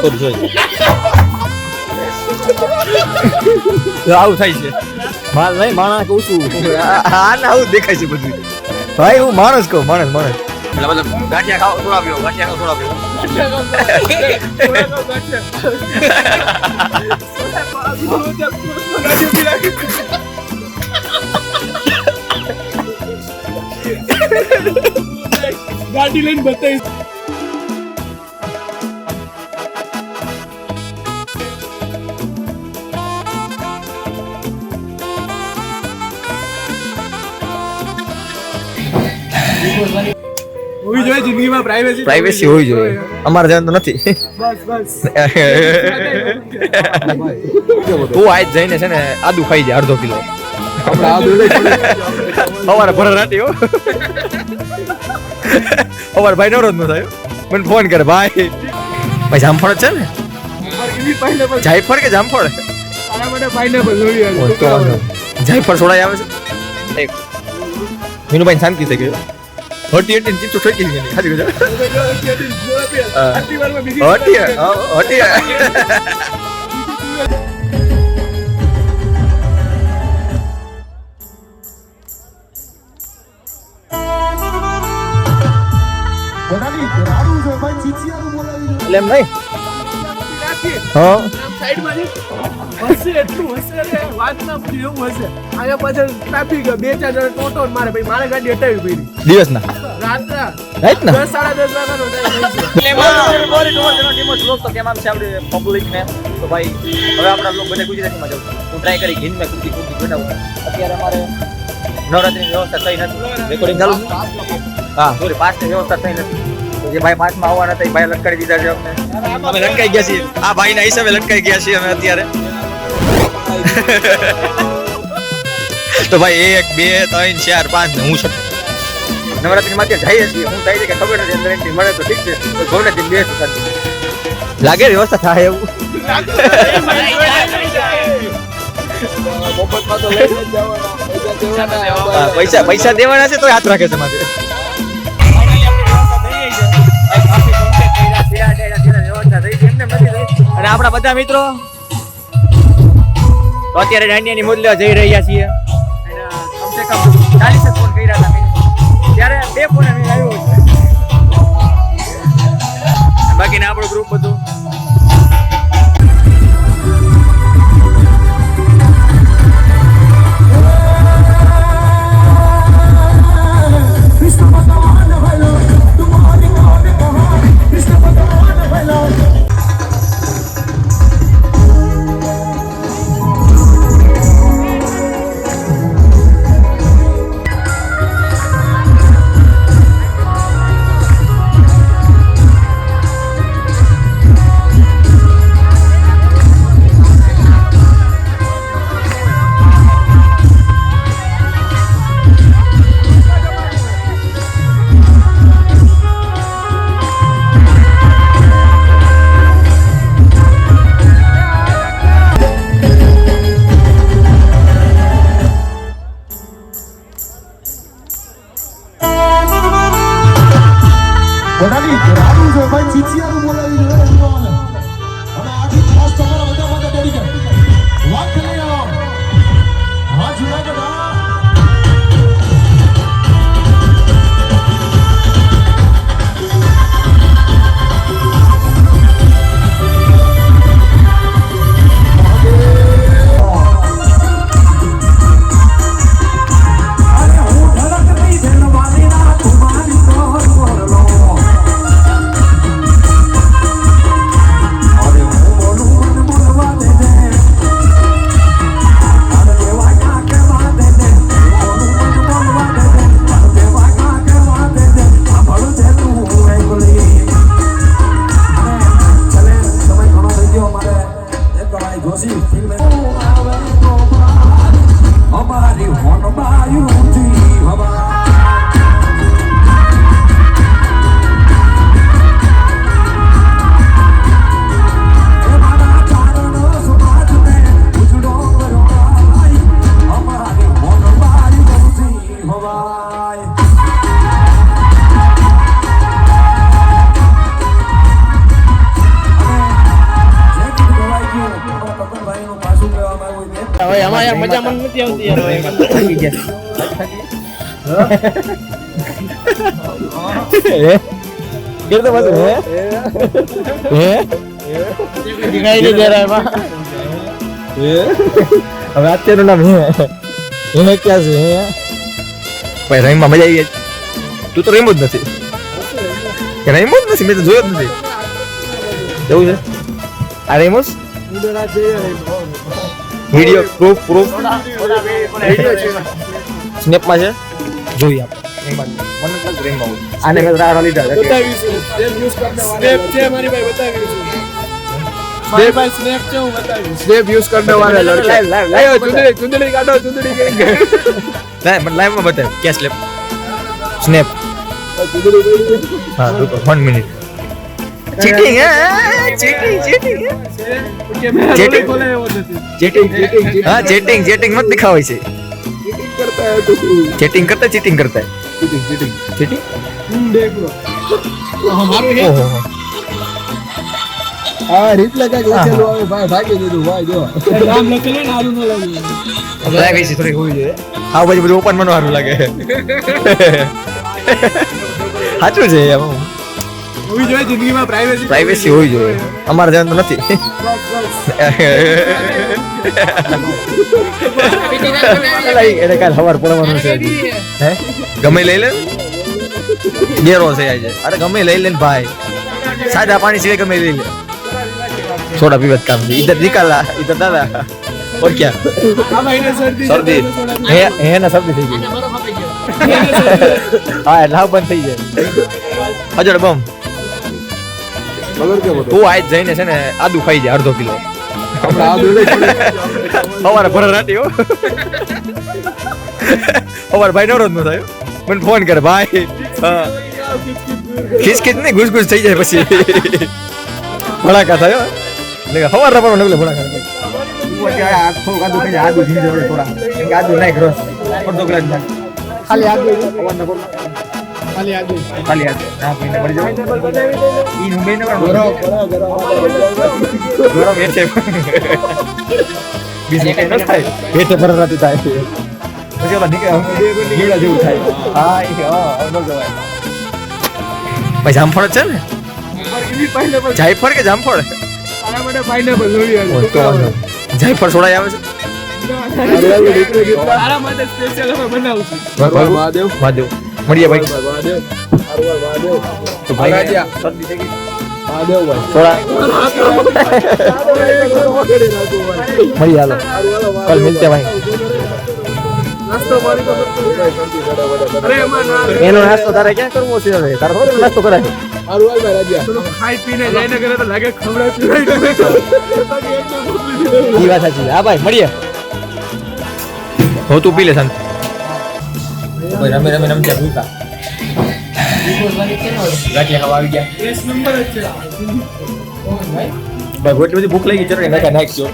Score જોઈ આવું થાય છે માલ નહીં માણસ કહું છું હા ના આવું દેખાય છે બધું ભાઈ હું માણસ કહું માણસ મતલબ ગાંઠિયા ખાવ થોડા પીવો ગાંઠિયા ખાવ ગાડી લઈને બતાવી હોવી જોઈએ જિંદગીમાં પ્રાઇવેસી હોવી જોઈએ અમારે જવાનું તો નથી બસ તું આજ જઈને છે ને આદુ ખાઈ જાય અડધો કિલો અમારે ભર રાતી હો અમારે ભાઈ નવરોજ ન થાય મને ફોન કરે ભાઈ ભાઈ જામફળ જ છે ને જાયફળ કે જામફળ જાયફળ છોડાઈ આવે છે મીનુભાઈ શાંતિ થઈ ગયો હટી હટી ચીપ તો ઠોકી ગઈ ખાલી ગયો હટી એટલે એમ નહીં હા સાઈડમાં હશે એટલું હશે રે વાત ના પૂછી એવું હશે આયા પાછળ ટ્રાફિક 2-4 જણ ટોટો મારે ભાઈ મારે ગાડી હટાવી પડી દિવસના રાતના રાઈટ ને 10-10:30 વાગ્યાનો ટાઈમ પબ્લિક ને તો ભાઈ હવે આપણા લોકો બધા ગુજરાતીમાં જાવ હું ટ્રાય કરી હિન્દમાં કુર્તી બનાવું અત્યારે અમારે નવરાત્રીની વ્યવસ્થા થઈ નથી રેકોર્ડિંગ ચાલુ હા સોરી પાસની વ્યવસ્થા થઈ નથી જે ભાઈ પાસમાં આવવાના હતા એ ભાઈ લટકાડી દીધા છે અમે લટકાઈ ગયા છીએ આ ભાઈના હિસાબે લટકાઈ ગયા છીએ અમે અત્યારે તો ભાઈ 1 2 3 4 5 ને હું છું નવરાત્રીમાં અત્યારે જઈએ છીએ હું થાય છે કે ખબર નથી અંદર એન્ટ્રી મળે તો ઠીક છે તો ગૌરવથી બેસ્ટ લાગે વ્યવસ્થા થાય એવું પૈસા દેવાના છે તો હાથ રાખે છે માથે અને આપણા બધા મિત્રો તો અત્યારે દાંડિયાની મોજ લેવા જઈ રહ્યા છીએ કમસે કમ 40 ફોન કર્યા હતા ત્યારે 2 ફોન અમે આવ્યો છે બાકીના આપણું ગ્રુપ બધું ભાઈ આમાં યાર મજા મને નથી આવતી યાર થાકી ગયા. કેર તો પાછું હે દિખાઈ નહીં દે રહા है मां હવે અત્યારનું નામ હે ક્યાં છે હે ભાઈ રહીમાં મજા આવી ગઈ. તું તો રહીમો જ નથી કે રહીમો જ નથી, મેં તો જોયો જ નથી. એવું છે આ રહીમોસ વિડીયો પ્રૂફ સ્નેપમાં છે જોઈએ આપણે. આને મેં રાહ લીધા છે. બતાવીશું સ્નેપ છે મારી ભાઈ બતાવીશું મારી ભાઈ સ્નેપ છે હું બતાવીશ સ્નેપ યુઝ કરને વાળા લડકા લાયો ચુંદડી કાઢો ચુંદડી કે મને લાઈવમાં બતાવ કે સ્નેપ હા રૂકો 1 મિનિટ. ચીટિંગ હે ચીટિંગ ચેટિંગ બોલે એવો નથી હા ચેટિંગ મત દિખાવાય છે. करता है तो चीटिंग करता है चीटिंग देख लो हमारे है ओहो हां रिप्लाई का लखेलो આવે ભાઈ ભાગી દીધું ભાઈ જો નામ લખેલો ને આલુ ન લાગ્યું પ્રાઇવેસી થોડી હોવી જોઈએ. હા પછી બધું ઓપન માં સારું લાગે. સાચું છે એમ હોવી જોઈએ જિંદગીમાં પ્રાઇવેસી હોવી જોઈએ. અમારે ધ્યાન તો નથી. એને કાલ સવાર પડવાનું છે હે ગમે લઈ લે ગેરો છે આજે. અરે ગમે લઈ લે ને ભાઈ, સાદા પાણી સિવાય ગમે લઈ લે. સોડા પીવે કામ છે. इधर निकाला इधर दादा और क्या આ ભાઈને सर्दी है ना सर्दी થઈ ગઈ. હા એટલે હાવ બંધ થઈ જાય. અજડ બમ મગર કે બોલો તું આજ જઈને છે ને આદુ ખાઈ જાય અડધો કિલો. આપણે આ દોડે અમારે ભર રાતી હો. અમારે ભાઈ નવરો જ ન થાય. મને ફોન કરે ભાઈ હા ખીચ નહીં ઘૂસ થઈ જાય પછી ભડાકા થાય હો. એટલે સવાર રપડો નગલે ભડાકા થાય. આખો કાદુ કઈ આદુ જી જોડે થોડા કેમ કે આદુ નાખ રોસ અડધો ગ્લાસ નાખ ખાલી આદુ ખાલી આદુ ના પીને પડી જાય ઈ નું બેન ગરમ એટલે બીજી કઈ ન થાય પેટે ભર રાતી થાય પછી ઓલા નીકળે ગીડા જેવું થાય. હા ઈ હા ન જવાય. ભાઈ જામફળ છે ને જાયફળ કે જામફળ આના માટે પાઇનેપલ જોડી જાયફળ છોડાઈ આવે છે. આના માટે સ્પેશિયલ અમે બનાવશું મહાદેવ મળીએ ભાઈ મહાદેવ તો ભાઈ શરદી થઈ ગઈ મહાદેવ ભાઈ થોડા મળીએ હાલો કલ મિલતે ભાઈ. નાસ્તો મારી તો અરે એમાં એનો નાસ્તો તારે ક્યાં કરવો છે હવે? તારે થોડો નાસ્તો કરાય. હારું હાલ ભાઈ રાજા તો ખાઈ પીને જઈને કરે તો લાગે ખવડાવી ઈ વાત સાચી. હા ભાઈ મળીએ. હો તું પી લે શાંત. ભાઈ રમે ત્યાં ભૂકા ગાંઠિયા ખાવા આવી ગયા. એક નંબર જ છે ભાઈ એટલી બધી ભૂખ લાગી ચટણી નાખજો.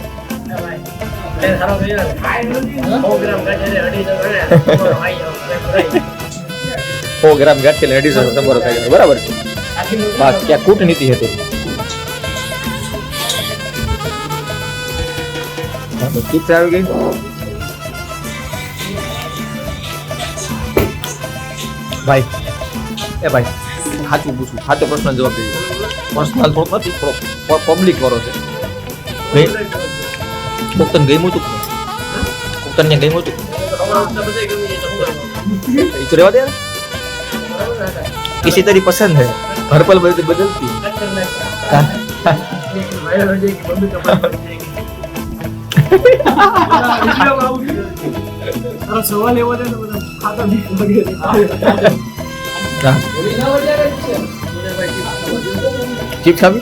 100 ગ્રામ ગાંઠિયા 250 તમારો થાય બરાબર છે. બસ ક્યાં કૂટનીતિ હતી. ચિપ્સ આવી ગઈ. ભાઈ એ ભાઈ સાચું પૂછું, સાચો પ્રશ્ન જવાબ દેજો. પર્સનલ થોડોક નથી, થોડો પબ્લિક વાળો છે. કોકતન ગઈ હતું, કોકતન ને ગઈ હતું એ તો રહેવા દે. किसी तेरी पसंद है हर पल बदलती. સવાલ એવો છે ને બધા ખાતા બી વગેરે चिप्स अभी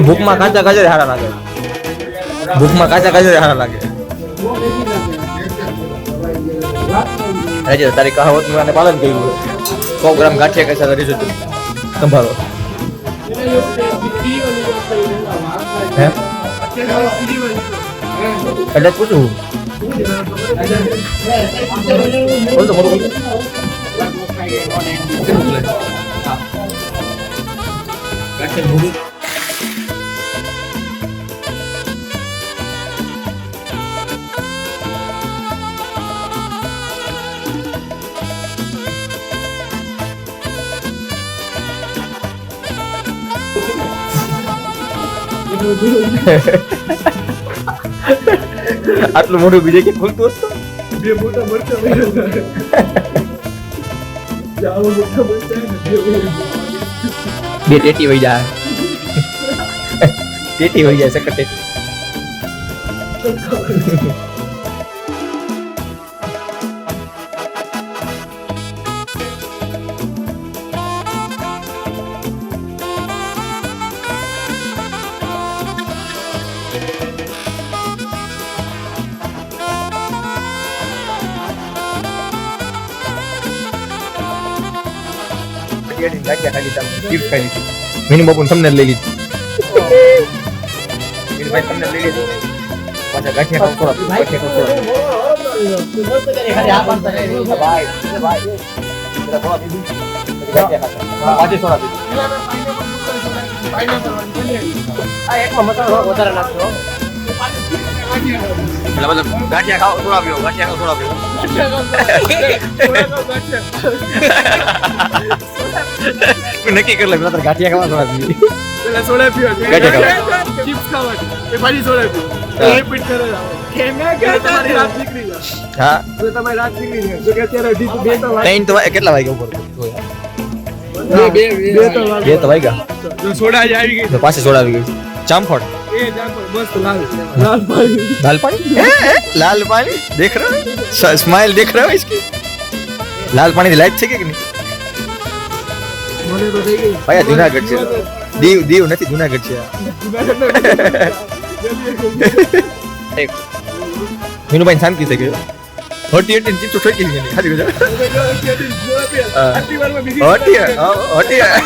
भूख में काचा काचा हारा लागे. भूख में काचा काचा हारा लागे. राजा तारी कहावत में पालन કર્યું. 100 ગ્રામ ગાંઠિયા कैसा કરી છે સંભાળો હે એટલે પૂછું બોલ તો મોટું બોલ. ગાંઠિયા ભૂખ આટલું મોઢું બીજે કે ખુલતું હતું બે મોટા મરચા વહી જાવ મોટા મરચા ને બે ટેટી વહી જાય ટેટી વહી જાય સકટ ટેટી મીનુ બાપુ તમને લઈ લીધી મીનુભાઈ તમને લઈ લીધું પાછા ગાંઠિયા ખાવ થોડા ગાંઠિયા ખાવ ગાંઠિયા ખાવ થોડા પીવો ગાંઠિયા ખાવ નક્કી કરી લે પેલા ગાંઠિયા ખાવા થોડા પીવી પેલા સોડા પીવા ગાંઠિયા ચિપ્સ ખાવા એ પાછી સોડા પીવા રિપીટ કરે તમારી રાત નીકળી જાય હા તો તમારી રાત નીકળી જાય તો કે અત્યારે હજી તો બે તો ત્રણ તો કેટલા વાગ્યા ઉપર બે તો વાગ્યા જો સોડા જ આવી ગઈ તો પાછી સોડા આવી ગઈ ચામફળ એ જાકો મસ્ત લાલ પાણી लाल पानी लाल पानी देख रहा है स्माइल देख रहा है इसकी लाल पानी की लाइट છે કે નહીં મને તો થઈ ગઈ ભાઈ આ જુનાગઢ છે દીવ દીવ નથી જુનાગઢ છે મીનુભાઈ શાંતિ થઈ ગયો 38 ચીપ તો ઠોકી ગઈ ખાલી ગયો આટલી વારમાં બીજી હટિયા હટિયા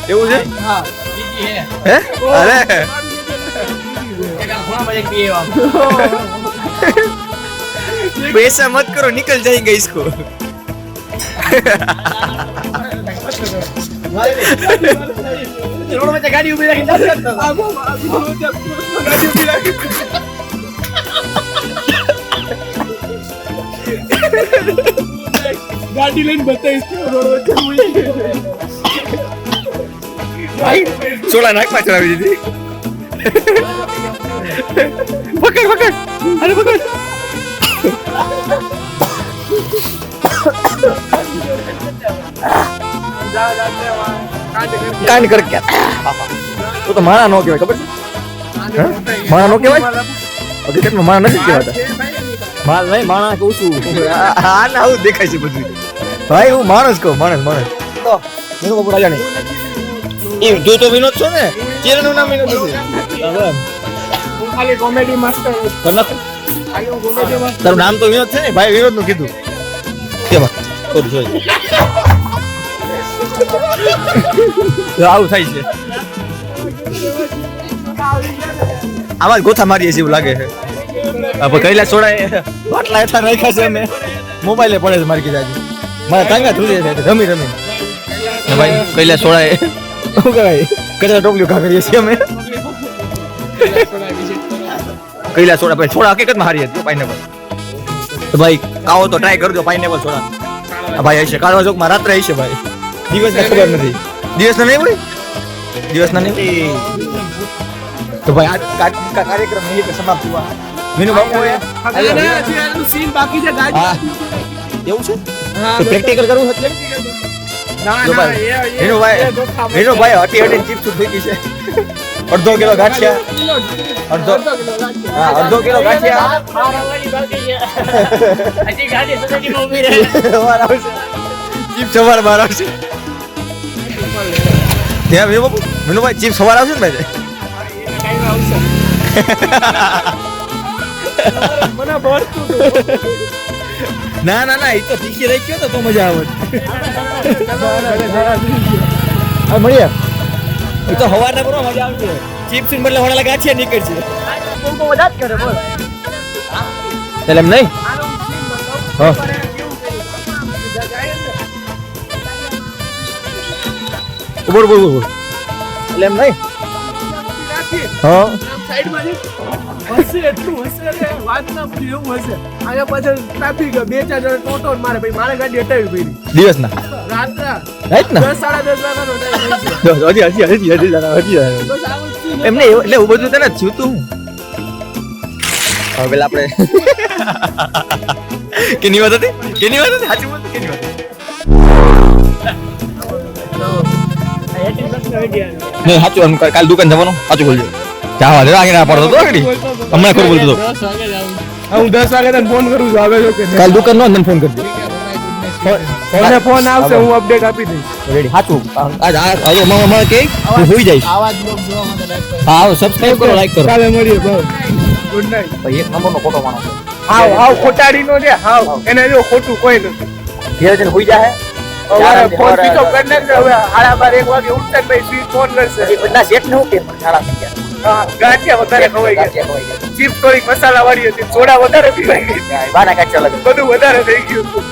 એવું છે હા હે અરે पैसा मत करो निकल जाएंगे इसको रोड में गाड़ी उभी રાખી નથી કરતો ગાડી ઉભી રાખી ગાડી લઈને બતાવીશ રોડ વચ્ચે भाई सोला नाक में चढ़ावी दीदी पकड़ पकड़ अरे पकड़ कांड कर क्या तो मारा नो के खबर मारा नो के भाई હકીકત માં મારા નથી કહેવાતા માલ નહીં માણા કહું છું આ ના હું દેખાય છે બધું ભાઈ હું માણસ કહું માણસ માણસ તો મેનુ બાપુ રાજા નહીં એ જો તો વિનોદ છો ને ચેરનું નામ વિનોદ છે ખાલી કોમેડી માસ્ટર તારું નામ તો વિનોદ છે ને ભાઈ વિનોદ નું કીધું કેમાં થોડું જોઈ આવું થાય છે આમાં ગોથા મારીએ છીએ એવું લાગે છે હવે કૈલા છોડાય બાટલા એટલા રાખ્યા છે અમે મોબાઈલે પડે છે મારી કીધા મારા ટાંગા ધૂળે છે રમી રમી ભાઈ કૈલા છોડાય શું કહેવાય કચરા ટોપલીઓ ખા કરીએ છીએ અમે કૈલા છોડા ભાઈ છોડા હકીકતમાં હારી હતી પાઇનેપલ તો ભાઈ આવો તો ટ્રાય કરજો પાઇનેપલ છોડા ભાઈ હશે કાળવા ચોકમાં રાત્રે હશે ભાઈ દિવસને ખબર નથી દિવસના નહીં હોય દિવસના નહીં તો ભાઈ આ કાર્યક્રમ અહીં पे समाप्त हुआ मीनू बापू સીન બાકી છે હા એવું છે તો પ્રેક્ટિકલ કરવું એટલે જો ભાઈ મીનુ ભાઈ હટી હટી ચિપ્સ ફેંકી છે અડધો કિલો ગાંઠિયા અડધો કિલો ગાંઠિયા હજી ગાડી સોસાયટીમાં ઊભી રહે સવાર આવશે ચિપ્સ સવાર બહાર આવશે ત્યાં મીનુ બાપુ મીનુ ભાઈ ચિપ્સ સવાર આવશે ને ભાઈ મને ભરતું ના ના ના એ તો તીખી રહી ગયો તો મજા આવે હા મળીએ એ તો હવારના બરો મજા આવશે ચિપ્સ ને બદલે વડાલા ગાંઠિયા નીકળશે બહુ મજા જ કરે બોલ એટલે એમ નહીં હા બોલ બોલ બોલ એટલે એમ નહીં હા સાઈડમાં હશે એટલું હશે રે વાત ના પૂછ્યું એવું હશે અહીંયા પાછળ ટ્રાફિક 2-4 જણ ટોટો મારે ભાઈ મારે ગાડી હટાવી પડી દિવસના રાત્રા રાઈટ ને 10-10:30 વાગ્યાનો ટાઈમ છે હજી બસ આવું જ છે. એમને એટલે એવું બધું તને થયું તું હવે પેલા આપણે કેની વાત હતી સાચું બોલ કેની વાત નહીં સાચું આમ કાલ દુકાન જવાનું સાચું બોલજો જાવા દે આગળ ના પડતો તો આગળ હમણાં ખરું બોલતો હતો હું 10 વાગે તને ફોન કરું છું આવે છો કે કાલ દુકાન નો મને ફોન કરજો ફોન આવશે હું અપડેટ આપી દઈશ રેડી સાચું આજ આજે મામા કે હું હોઈ જઈશ આવાજ બ્લોગ જોવા માટે લાઈક કરો હા સબસ્ક્રાઇબ કરો લાઈક કરો કાલે મળીએ બસ ગુડ નાઈટ ભાઈ એક નંબરનો ફોટો માણો હાવ ખોટાડી નો છે હાવ એને જો ખોટું કોઈ નથી ઘેર જઈને હોઈ જાય હવે ફોન સ્વિચ ઓફ કરી નાખજો હવે 12:30 વાગે ઉઠતા ભાઈ સ્વીટ ફોન કરશે બધા સેટ ન કે પણ સારા થઈ ગયા હા ગાંઠિયા વધારે ખવાઈ ગયા ચીપ થોડીક મસાલા વાળી હતી સોડા વધારે પીવાઈ ગઈ બાના કાચા લાગે બધું વધારે થઈ ગયું હતું.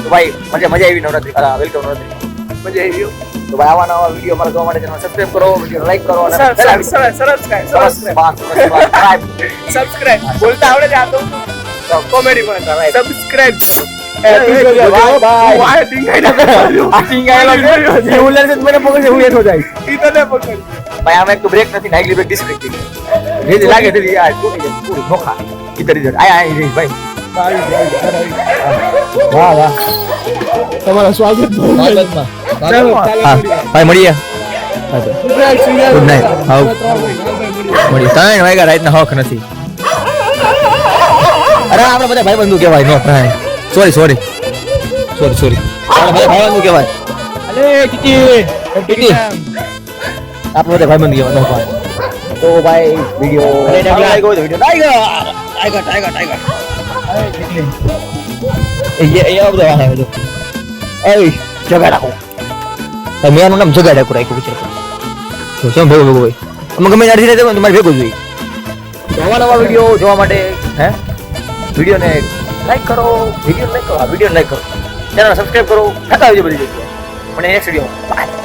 તો ભાઈ મજા આવી નવરાત્રી વેલકમ નવરાત્રી મજા આવી ગયું તો ભાઈ આવા નવા વિડીયો અમારા જોવા માટે ચેનલ સબસ્ક્રાઇબ કરો વિડીયો લાઈક કરો અને સબસ્ક્રાઇબ બોલતા આવડે છે આ તો કોમેડી માં સબસ્ક્રાઇબ ભાઈ આમાં એક તો બ્રેક નથી નાઈગલી બ્રેક ડિસ્કનેક્ટ થઈ ગઈ લાગે છે યાર તૂટી જાય પૂરું નોખા ઇતરી જાય આયા આઈ ભાઈ વાહ વાહ તમારું સ્વાગત સ્વાગતમાં હા ભાઈ મળીએ ગુડ નાઈટ હાઉ મળી 3 વાગ્યા રાતના હક નથી અરે આપણે બધા ભાઈ બંધુ કહેવાય નો પ્રાય સોરી આપણે બધા ભાઈ બંધુ કહેવાય અલે ટીટી આપણે બધા ભાઈ બંધુ કહેવાય નો પ્રાય તો ભાઈ વિડિયો લાઈક હોય તો વિડિયો ટાઈગર એ બધા વાહ જો એય જગા રાખો તમે એનું નામ જગા રાખો રાખ્યું છે તો શું ભેગો ભાઈ અમે ગમે ત્યારથી રહેતો તમારે ભેગો જોઈએ નવા વિડીયો જોવા માટે હે વિડીયોને લાઈક કરો વિડીયો લાઈક કરો ચેનલ સબસ્ક્રાઇબ કરો થતા આવજો બધી જગ્યાએ મને નેક્સ્ટ વિડીયો બાય